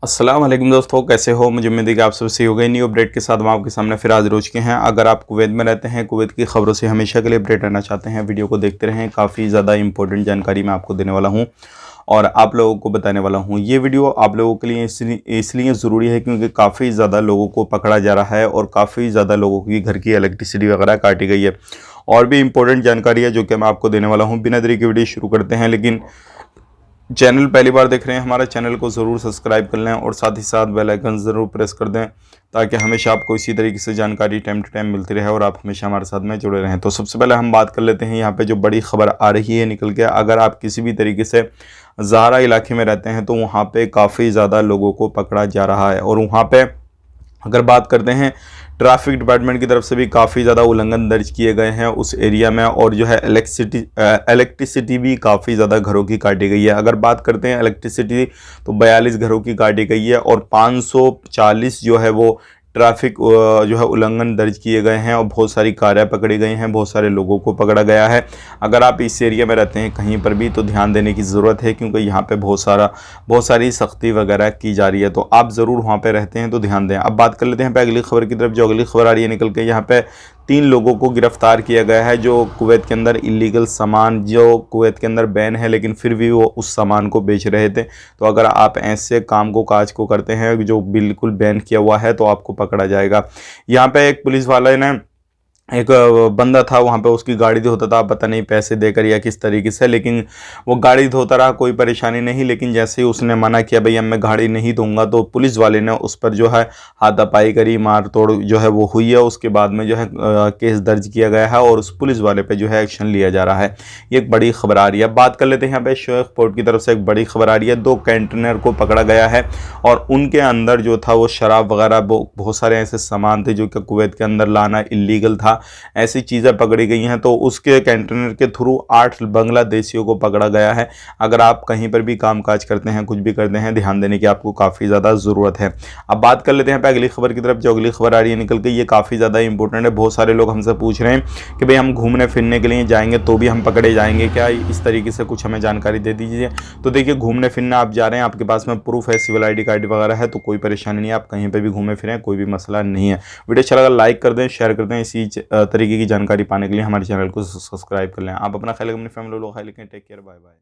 अस्सलाम वालेकुम दोस्तों, कैसे हो? मुझे उम्मीद है कि आप सब सही हो गए। न्यू अपडेट के साथ हम आपके सामने फिर हाजिर हो चुके हैं। अगर आप कुवैत में रहते हैं, कुवैत की खबरों से हमेशा के लिए अपडेट रहना चाहते हैं, वीडियो को देखते रहें। काफ़ी ज़्यादा इंपॉर्टेंट जानकारी मैं आपको देने वाला हूँ और आप लोगों को बताने वाला हूँ। ये वीडियो आप लोगों के लिए इसलिए ज़रूरी है क्योंकि काफ़ी ज़्यादा लोगों को पकड़ा जा रहा है और काफ़ी ज़्यादा लोगों की घर की इलेक्ट्रिसिटी वगैरह काटी गई है। और भी इंपॉर्टेंट जानकारी है जो कि मैं आपको देने वाला हूँ। बिना देरी के वीडियो शुरू करते हैं, लेकिन चैनल पहली बार देख रहे हैं हमारा चैनल को ज़रूर सब्सक्राइब कर लें और साथ ही साथ बेल आइकन ज़रूर प्रेस कर दें ताकि हमेशा आपको इसी तरीके से जानकारी टाइम टू टाइम मिलती रहे और आप हमेशा हमारे साथ में जुड़े रहें। तो सबसे पहले हम बात कर लेते हैं यहाँ पे जो बड़ी खबर आ रही है निकल के। अगर आप किसी भी तरीके से ज़ारा इलाके में रहते हैं तो वहाँ पे काफ़ी ज़्यादा लोगों को पकड़ा जा रहा है और वहाँ पे अगर बात करते हैं ट्रैफिक डिपार्टमेंट की तरफ से भी काफ़ी ज़्यादा उल्लंघन दर्ज किए गए हैं उस एरिया में। और जो है इलेक्ट्रिसिटी भी काफ़ी ज़्यादा घरों की काटी गई है। अगर बात करते हैं इलेक्ट्रिसिटी तो 42 घरों की काटी गई है और 540 जो है वो ट्रैफिक जो है उल्लंघन दर्ज किए गए हैं और बहुत सारी कारें पकड़ी गई हैं, बहुत सारे लोगों को पकड़ा गया है। अगर आप इस एरिया में रहते हैं कहीं पर भी तो ध्यान देने की ज़रूरत है क्योंकि यहाँ पे बहुत सारी सख्ती वगैरह की जा रही है। तो आप ज़रूर वहाँ पे रहते हैं तो ध्यान दें। अब बात कर लेते हैं पे अगली खबर की तरफ। जो अगली खबर आ रही है निकल के, यहाँ पे 3 लोगों को गिरफ्तार किया गया है जो कुवैत के अंदर इलीगल सामान जो कुवैत के अंदर बैन है लेकिन फिर भी वो उस सामान को बेच रहे थे। तो अगर आप ऐसे काम को काज को करते हैं जो बिल्कुल बैन किया हुआ है तो आपको पकड़ा जाएगा। यहाँ पे एक पुलिस वाले ने एक बंदा था वहाँ पे, उसकी गाड़ी धोता था, पता नहीं पैसे देकर या किस तरीके से, लेकिन वो गाड़ी धोता रहा, कोई परेशानी नहीं। लेकिन जैसे ही उसने मना किया भाई अब मैं गाड़ी नहीं दूंगा तो पुलिस वाले ने उस पर जो है हाथापाई करी, मार तोड़ जो है वो हुई है। उसके बाद में जो है केस दर्ज किया गया है और उस पुलिस वाले पे जो है एक्शन लिया जा रहा है। ये एक बड़ी खबर आ रही है। बात कर लेते हैं यहाँ पे शेख पोर्ट की तरफ से एक बड़ी खबर आ रही है। 2 कंटेनर को पकड़ा गया है और उनके अंदर जो था वो शराब वगैरह बहुत सारे ऐसे सामान थे जो कि कुवैत के अंदर लाना इलीगल था। ऐसी चीज़ें पकड़ी गई हैं तो उसके कंटेनर के थ्रू 8 बांग्लादेशियों को पकड़ा गया है। अगर आप कहीं पर भी कामकाज करते हैं, कुछ भी करते हैं, ध्यान देने की आपको काफ़ी ज़्यादा ज़रूरत है। अब बात कर लेते हैं पे अगली खबर की तरफ। जो अगली खबर आ रही है निकल के, ये काफ़ी ज़्यादा इंपॉर्टेंट है। बहुत सारे लोग हमसे पूछ रहे हैं कि भाई हम घूमने फिरने के लिए जाएंगे तो भी हम पकड़े जाएंगे क्या? इस तरीके से कुछ हमें जानकारी दे दीजिए। तो देखिए, घूमने फिरने आप जा रहे हैं, आपके पास में प्रूफ है, सिविल ID कार्ड वगैरह है तो कोई परेशानी नहीं है, आप कहीं पर भी घूमे फिरें, कोई भी मसला नहीं है। वीडियो अच्छा लगा लाइक कर दें, शेयर कर दें। इसी तरीके की जानकारी पाने के लिए हमारे चैनल को सब्सक्राइब कर लें। आप अपना ख्याल रखें, अपनी फैमिली लोग ख्याल रखें। Take care, bye bye.